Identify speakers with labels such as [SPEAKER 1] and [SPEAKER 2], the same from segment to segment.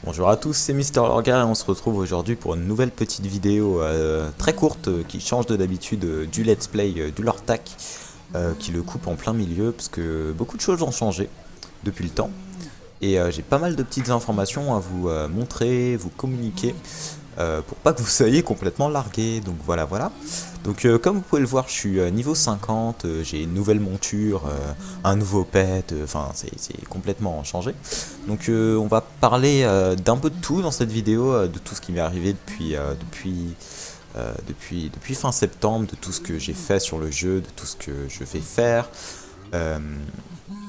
[SPEAKER 1] Bonjour à tous, c'est Mister Lorga et on se retrouve aujourd'hui pour une nouvelle petite vidéo très courte qui change de d'habitude du let's play du Lortac qui le coupe en plein milieu parce que beaucoup de choses ont changé depuis le temps et j'ai pas mal de petites informations à vous montrer, vous communiquer pour pas que vous soyez complètement largué. Donc voilà. Donc comme vous pouvez le voir, je suis niveau 50, j'ai une nouvelle monture, un nouveau pet, enfin c'est complètement changé. Donc on va parler d'un peu de tout dans cette vidéo, de tout ce qui m'est arrivé depuis fin septembre, de tout ce que j'ai fait sur le jeu, de tout ce que je vais faire, euh,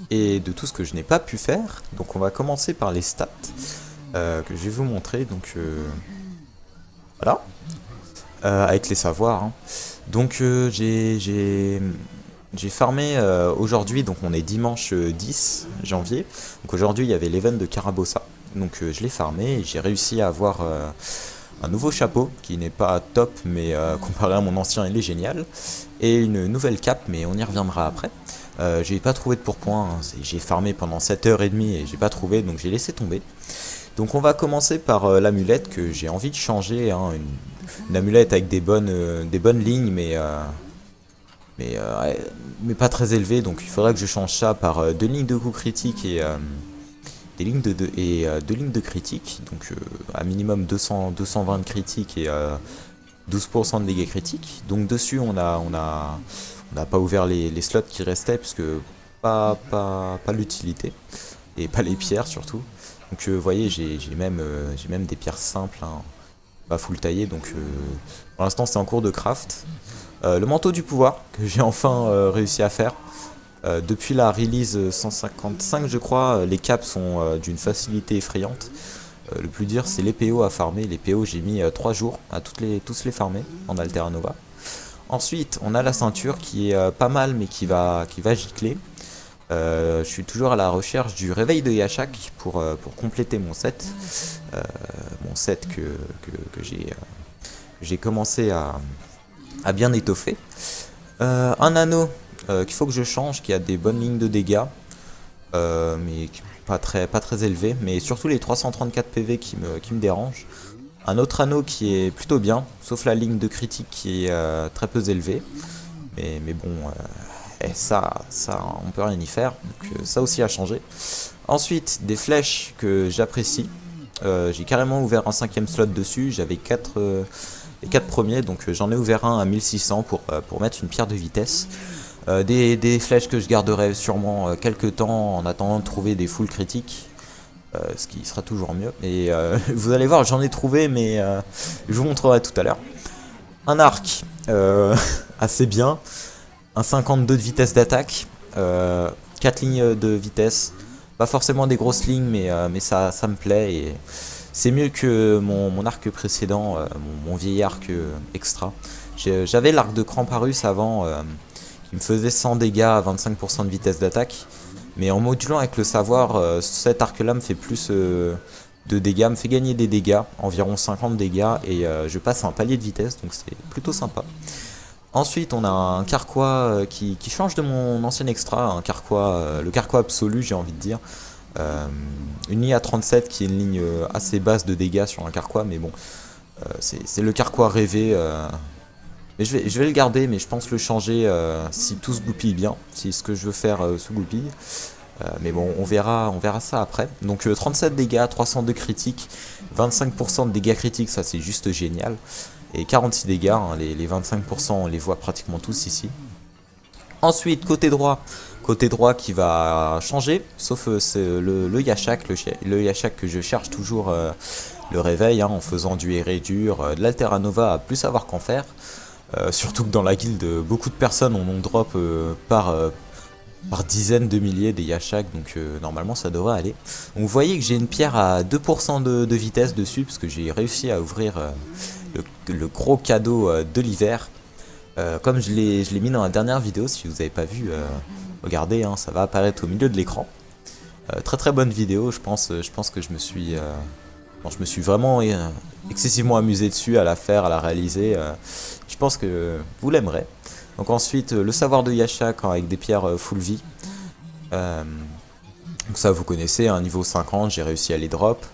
[SPEAKER 1] et de tout ce que je n'ai pas pu faire. Donc on va commencer par les stats que je vais vous montrer. Donc voilà. Avec les savoirs, hein. Donc j'ai farmé aujourd'hui, donc on est dimanche 10 janvier. Donc aujourd'hui il y avait l'event de Carabossa. Donc je l'ai farmé et j'ai réussi à avoir un nouveau chapeau qui n'est pas top, mais comparé à mon ancien il est génial. Et une nouvelle cape, mais on y reviendra après. J'ai pas trouvé de pourpoint, hein. J'ai farmé pendant 7h30 et j'ai pas trouvé, donc j'ai laissé tomber. Donc on va commencer par l'amulette que j'ai envie de changer, hein, une amulette avec des bonnes lignes, mais pas très élevées. Donc il faudrait que je change ça par deux lignes de coup critique et deux lignes de critique. Donc à minimum 220 de critique et 12% de dégâts critiques. Donc dessus on n'a pas ouvert les slots qui restaient puisque pas l'utilité et pas les pierres surtout. Donc vous voyez, j'ai même des pierres simples, hein, pas full taillées, donc pour l'instant c'est en cours de craft. Le manteau du pouvoir, que j'ai enfin réussi à faire. Depuis la release 155 je crois, les caps sont d'une facilité effrayante. Le plus dur c'est les PO à farmer. Les PO j'ai mis 3 jours à tous les farmer en Altera Nova. Ensuite on a la ceinture qui est pas mal mais qui va gicler. Je suis toujours à la recherche du réveil de Yashak pour compléter mon set. Que j'ai commencé à bien étoffer. Un anneau qu'il faut que je change, qui a des bonnes lignes de dégâts, mais pas très élevé, mais surtout les 334 PV qui me dérangent. Un autre anneau qui est plutôt bien, sauf la ligne de critique qui est très peu élevée. Mais bon, ça, on peut rien y faire. Donc ça aussi a changé. Ensuite, des flèches que j'apprécie. J'ai carrément ouvert un 5ème slot dessus. J'avais les 4 premiers, donc j'en ai ouvert un à 1600 pour mettre une pierre de vitesse. Des flèches que je garderai sûrement quelques temps en attendant de trouver des full critiques. Ce qui sera toujours mieux. Et vous allez voir, j'en ai trouvé, mais je vous montrerai tout à l'heure. Un arc assez bien. Un 52 de vitesse d'attaque. 4 lignes de vitesse. Pas forcément des grosses lignes, mais ça me plaît. Et c'est mieux que mon arc précédent, mon vieil arc extra. J'avais l'arc de Cramparus avant, qui me faisait 100 dégâts à 25% de vitesse d'attaque. Mais en modulant avec le savoir, cet arc là me fait plus de dégâts, me fait gagner des dégâts, environ 50 dégâts, et je passe à un palier de vitesse, donc c'est plutôt sympa. Ensuite on a un carquois qui change de mon ancien extra, un carquois, le carquois absolu j'ai envie de dire. Une ligne à 37 qui est une ligne assez basse de dégâts sur un carquois, mais bon, c'est le carquois rêvé. Mais je vais le garder, mais je pense le changer si tout se goupille bien, si ce que je veux faire se goupille. Mais bon, on verra ça après. Donc 37 dégâts, 302 critiques, 25% de dégâts critiques, ça c'est juste génial. Et 46 dégâts, hein, les 25% on les voit pratiquement tous ici. Ensuite, côté droit qui va changer, sauf le Yashak, le Yashak que je cherche toujours le réveil, hein, en faisant du RE dur, de l'Altera Nova à plus savoir qu'en faire. Surtout que dans la guilde, beaucoup de personnes en ont drop par dizaines de milliers des Yashak, donc normalement ça devrait aller. Donc vous voyez que j'ai une pierre à 2% de vitesse dessus, parce que j'ai réussi à ouvrir le gros cadeau de l'hiver. Comme je l'ai mis dans la dernière vidéo, si vous n'avez pas vu, regardez, hein, ça va apparaître au milieu de l'écran. Très bonne vidéo, je pense que je me suis vraiment excessivement amusé dessus, à la faire, à la réaliser. Je pense que vous l'aimerez. Donc ensuite, le savoir de Yashak avec des pierres full vie. Donc ça vous connaissez, un niveau 50, j'ai réussi à les drop.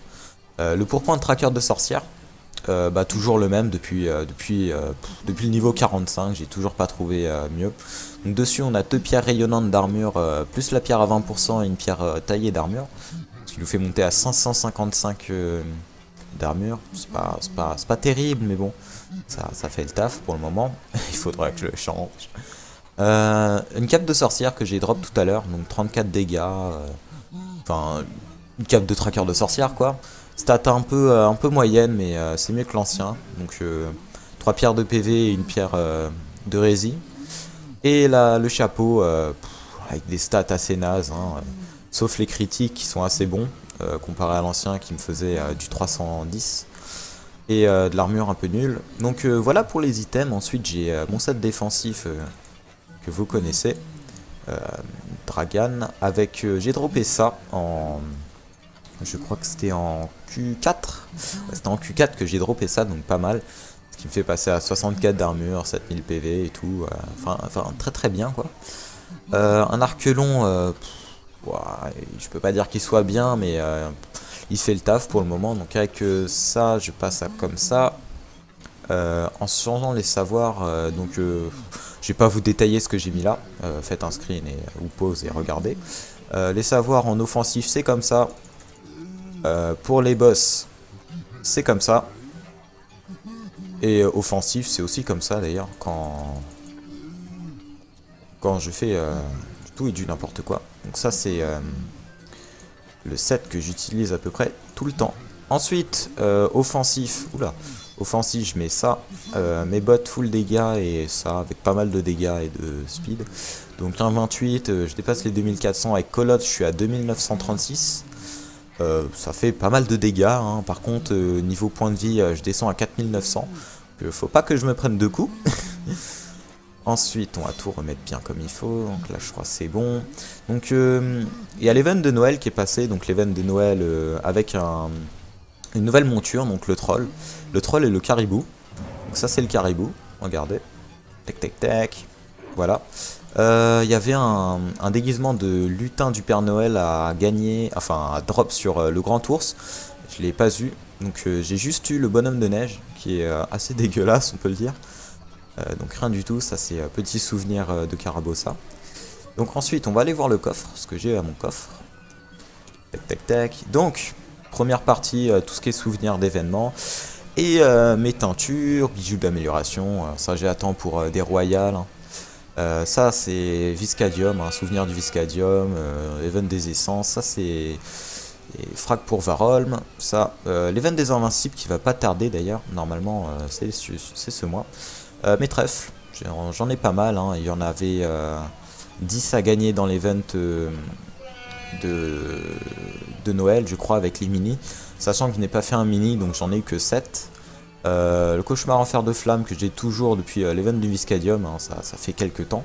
[SPEAKER 1] Le pourpoint de tracker de sorcière, bah, toujours le même depuis le niveau 45, j'ai toujours pas trouvé mieux. Donc dessus on a 2 pierres rayonnantes d'armure, plus la pierre à 20% et une pierre taillée d'armure, ce qui nous fait monter à 555 d'armure. C'est pas terrible, mais bon, ça fait le taf pour le moment. Il faudra que je le change. Une cape de sorcière que j'ai drop tout à l'heure, donc 34 dégâts, enfin une cape de tracker de sorcière quoi. Stat un peu moyenne, mais c'est mieux que l'ancien. Donc 3 pierres de PV et une pierre de rési. Et là, le chapeau, avec des stats assez nazes, hein, sauf les critiques qui sont assez bons, comparé à l'ancien qui me faisait du 310. Et de l'armure un peu nulle. Donc voilà pour les items. Ensuite j'ai mon set défensif que vous connaissez. Dragan. Avec j'ai droppé ça en... Je crois que c'était en Q4. Ouais, c'était en Q4 que j'ai droppé ça, donc pas mal. Ce qui me fait passer à 64 d'armure, 7000 PV et tout. Enfin très très bien quoi. Un arc long, ouais, je peux pas dire qu'il soit bien, mais il fait le taf pour le moment. Donc avec ça, je passe à comme ça. En changeant les savoirs, donc je vais pas vous détailler ce que j'ai mis là. Faites un screen ou pause et regardez. Les savoirs en offensif, c'est comme ça. Pour les boss, c'est comme ça. Et offensif, c'est aussi comme ça d'ailleurs, quand je fais tout et du n'importe quoi. Donc ça, c'est le set que j'utilise à peu près tout le temps. Ensuite, offensif, oula, offensif, je mets ça. Mes bottes full dégâts et ça, avec pas mal de dégâts et de speed. Donc 1,28, je dépasse les 2400 avec colotte, je suis à 2936. Ça fait pas mal de dégâts, hein. Par contre niveau point de vie je descends à 4900, faut pas que je me prenne 2 coups. Ensuite on va tout remettre bien comme il faut, donc là je crois c'est bon. Donc il y a l'event de Noël qui est passé, donc l'event de Noël avec une nouvelle monture, donc le troll et le caribou. Donc ça c'est le caribou, regardez, tac tac tac, voilà. Il y avait un déguisement de lutin du Père Noël à gagner, enfin à drop sur le grand ours. Je l'ai pas eu, donc j'ai juste eu le bonhomme de neige qui est assez dégueulasse, on peut le dire. Donc rien du tout, ça c'est petit souvenir de Carabossa. Donc ensuite on va aller voir le coffre, ce que j'ai à mon coffre. Tac tac tac. Donc première partie, tout ce qui est souvenir d'événements. Et mes teintures, bijoux d'amélioration, ça j'ai attend pour des royales. Hein. Ça c'est Viscadium, un souvenir du Viscadium, Event des essences, ça c'est Frag pour Varolm, ça, l'Event des invincibles qui va pas tarder d'ailleurs, normalement c'est ce mois. Mes trèfles, j'en ai pas mal, hein. Il y en avait 10 à gagner dans l'Event de Noël je crois avec les mini, sachant que je n'ai pas fait un mini donc j'en ai eu que 7. Le cauchemar en fer de flamme que j'ai toujours depuis l'event du Viscadium, hein, ça fait quelques temps.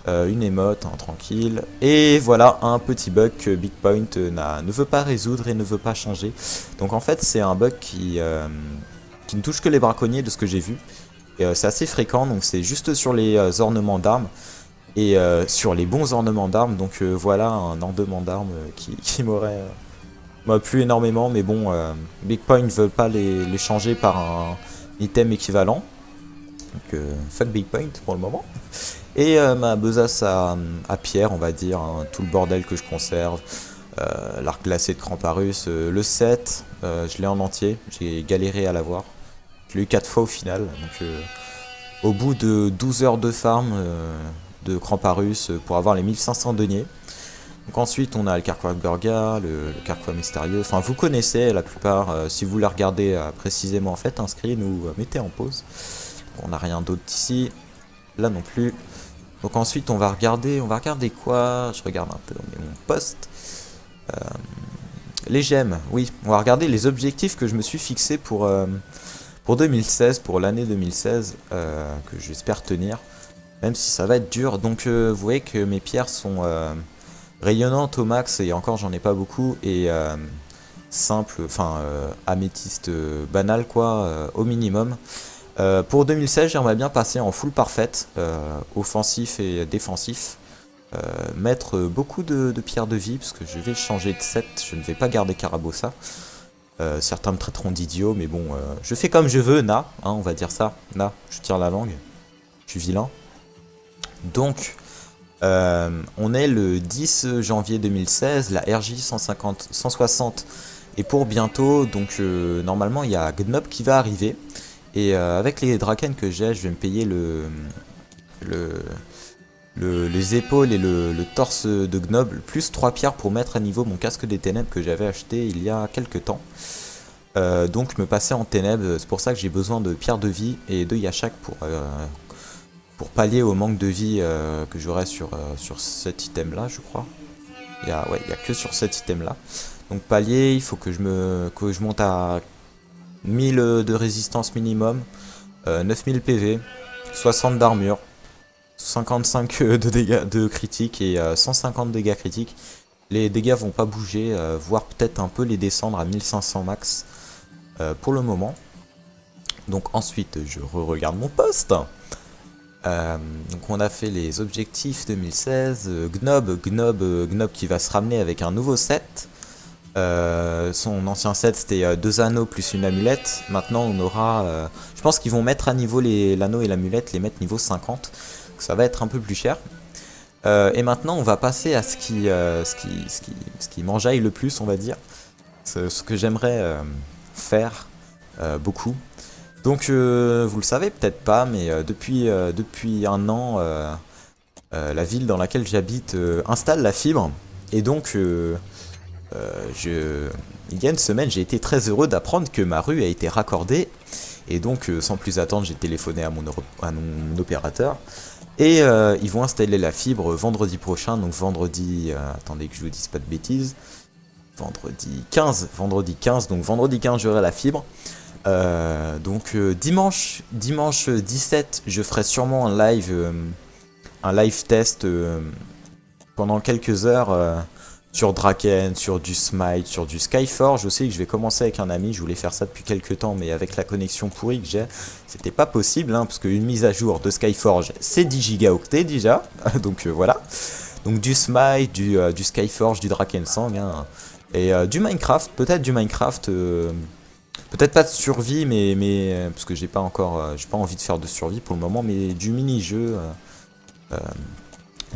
[SPEAKER 1] Une émote, hein, tranquille. Et voilà un petit bug que Big Point ne veut pas résoudre et ne veut pas changer. Donc en fait c'est un bug qui ne touche que les braconniers de ce que j'ai vu. C'est assez fréquent, donc c'est juste sur les ornements d'armes. Et sur les bons ornements d'armes, donc voilà un ornement d'armes qui m'aurait... m'a plu énormément, mais bon, Big Point ne veut pas les changer par un item équivalent. Donc fuck Big Point pour le moment. Et ma besace à pierre, on va dire, hein, tout le bordel que je conserve. L'arc glacé de Cramparus, le set, je l'ai en entier, j'ai galéré à l'avoir. Je l'ai eu 4 fois au final, donc au bout de 12 heures de farm de Cramparus pour avoir les 1500 deniers. Donc ensuite on a le Carquois Gorga, le Carquois Mystérieux, enfin vous connaissez la plupart, si vous la regardez précisément faites un screen ou mettez en pause. Donc, on n'a rien d'autre ici, là non plus. Donc ensuite on va regarder quoi? Je regarde un peu mon poste. Les gemmes, oui, on va regarder les objectifs que je me suis fixé pour 2016, pour l'année 2016, que j'espère tenir, même si ça va être dur. Donc vous voyez que mes pierres sont... rayonnante au max, et encore j'en ai pas beaucoup, et simple, enfin améthyste banal quoi, au minimum. Pour 2016 j'aimerais bien passer en full parfaite, offensif et défensif, mettre beaucoup de pierres de vie, parce que je vais changer de set, je ne vais pas garder Carabossa. Certains me traiteront d'idiot, mais bon, je fais comme je veux, Na, hein, on va dire ça. Na, je tire la langue, je suis vilain. Donc, on est le 10 janvier 2016, la RJ 160 est pour bientôt, donc normalement il y a Gnob qui va arriver. Et avec les Draken que j'ai, je vais me payer les épaules et le torse de Gnob, plus 3 pierres pour mettre à niveau mon casque des ténèbres que j'avais acheté il y a quelques temps. Donc me passer en ténèbres, c'est pour ça que j'ai besoin de pierres de vie et de Yashak pour pallier au manque de vie que j'aurai sur cet item là, je crois. Il y a que sur cet item là. Donc pallier, il faut que je monte à 1000 de résistance minimum, 9000 PV, 60 d'armure, 55 de dégâts de critique et 150 dégâts critiques. Les dégâts vont pas bouger, voire peut-être un peu les descendre à 1500 max pour le moment. Donc ensuite je regarde mon poste. Donc on a fait les objectifs 2016, Gnob qui va se ramener avec un nouveau set. Son ancien set c'était 2 anneaux plus une amulette. Maintenant on aura, je pense qu'ils vont mettre à niveau l'anneau et l'amulette, les mettre niveau 50. Ça va être un peu plus cher. Et maintenant on va passer à ce qui m'enjaille le plus, on va dire. Ce que j'aimerais faire beaucoup. Donc vous le savez peut-être pas, mais depuis un an, la ville dans laquelle j'habite installe la fibre. Et donc il y a une semaine, j'ai été très heureux d'apprendre que ma rue a été raccordée. Et donc sans plus attendre, j'ai téléphoné à mon opérateur. Et ils vont installer la fibre vendredi prochain, donc vendredi, attendez que je vous dise pas de bêtises, vendredi 15, donc vendredi 15 j'aurai la fibre. Donc dimanche 17 je ferai sûrement un live test pendant quelques heures sur Draken, sur du Smite, sur du Skyforge aussi, que je vais commencer avec un ami. Je voulais faire ça depuis quelques temps, mais avec la connexion pourrie que j'ai, c'était pas possible, hein, parce qu'une mise à jour de Skyforge, c'est 10 gigaoctets déjà, donc voilà. Donc du Smite, du Skyforge, du Drakensang, hein, et du Minecraft, peut-être du Minecraft, peut-être pas de survie, mais parce que j'ai pas envie de faire de survie pour le moment, mais du mini-jeu.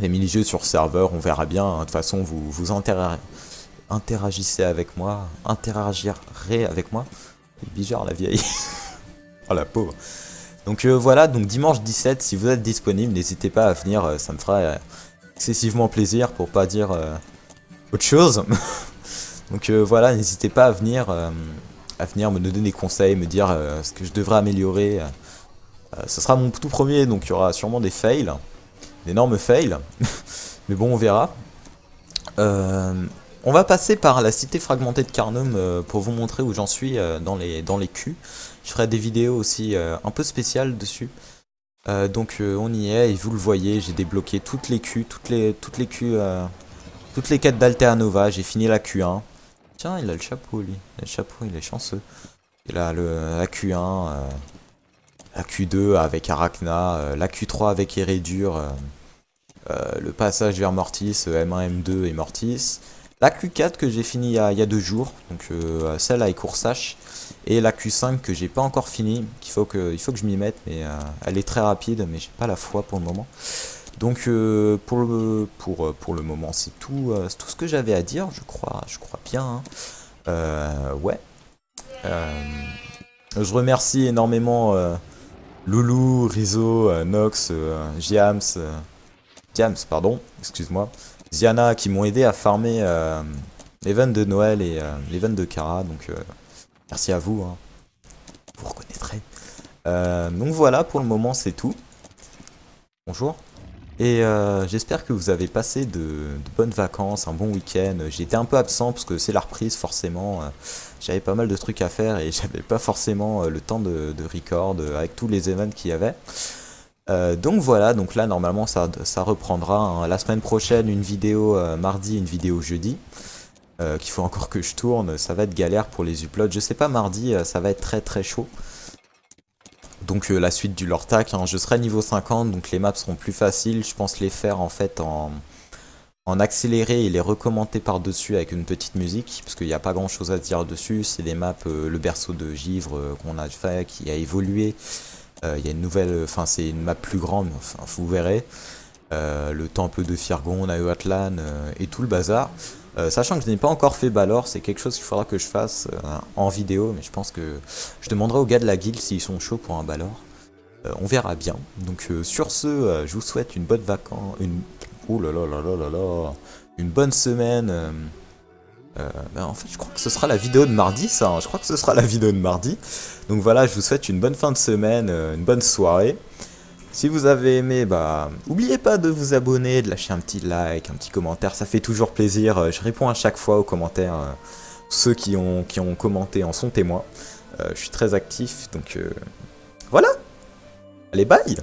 [SPEAKER 1] Les mini-jeux sur serveur, on verra bien. De toute façon, vous interagissez avec moi, interagirez avec moi. C'est bizarre la vieille. Oh la pauvre. Donc voilà, donc dimanche 17, si vous êtes disponible, n'hésitez pas à venir, ça me fera excessivement plaisir pour pas dire autre chose. Donc voilà, n'hésitez pas à venir me donner des conseils, me dire ce que je devrais améliorer. Ce sera mon tout premier, donc il y aura sûrement des fails. D'énormes fails, mais bon on verra. On va passer par la cité fragmentée de Carnum pour vous montrer où j'en suis dans les culs. Je ferai des vidéos aussi un peu spéciales dessus. Donc on y est et vous le voyez, j'ai débloqué toutes les culs, toutes les quêtes d'Alteanova, j'ai fini la Q1. Tiens, il a le chapeau lui, il est chanceux. Il a la Q1, la Q2 avec Arachna, la Q3 avec Eredur, le passage vers Mortis, M1, M2 et Mortis. La Q4 que j'ai fini il y a 2 jours, donc celle avec Coursache. Et la Q5 que j'ai pas encore fini, il faut que je m'y mette, mais elle est très rapide, mais j'ai pas la foi pour le moment. Donc pour le moment c'est tout ce que j'avais à dire, je crois bien. Hein. Ouais. Je remercie énormément Loulou, Rizzo, Nox, Diams, pardon, excuse-moi, Ziana qui m'ont aidé à farmer l'event de Noël et l'event de Kara, donc merci à vous, hein. Vous reconnaîtrez. Donc voilà, pour le moment c'est tout. Bonjour. Et j'espère que vous avez passé de bonnes vacances, un bon week-end. J'ai été un peu absent parce que c'est la reprise forcément. J'avais pas mal de trucs à faire et j'avais pas forcément le temps de record avec tous les events qu'il y avait. Donc voilà, donc là normalement ça reprendra, hein. La semaine prochaine une vidéo mardi, une vidéo jeudi. Qu'il faut encore que je tourne, ça va être galère pour les uploads. Je sais pas, mardi ça va être très chaud. Donc la suite du Lortac, hein, je serai niveau 50, donc les maps seront plus faciles. Je pense les faire en fait en accéléré et les recommenté par-dessus avec une petite musique, parce qu'il n'y a pas grand-chose à dire dessus. C'est des maps, le berceau de Givre qu'on a fait, qui a évolué. Il y a une nouvelle, enfin c'est une map plus grande, enfin, vous verrez. Le temple de Firgon, Nahuatlan et tout le bazar. Sachant que je n'ai pas encore fait Balor, c'est quelque chose qu'il faudra que je fasse en vidéo, mais je pense que je demanderai aux gars de la guilde s'ils sont chauds pour un Balor. On verra bien. Donc sur ce, je vous souhaite une bonne vacance, oh là là là là là là, une bonne semaine. En fait, je crois que ce sera la vidéo de mardi, ça. Hein. Je crois que ce sera la vidéo de mardi. Donc voilà, je vous souhaite une bonne fin de semaine, une bonne soirée. Si vous avez aimé, bah, n'oubliez pas de vous abonner, de lâcher un petit like, un petit commentaire, ça fait toujours plaisir. Je réponds à chaque fois aux commentaires. Ceux qui ont commenté en sont témoins. Je suis très actif, donc voilà. Allez, bye!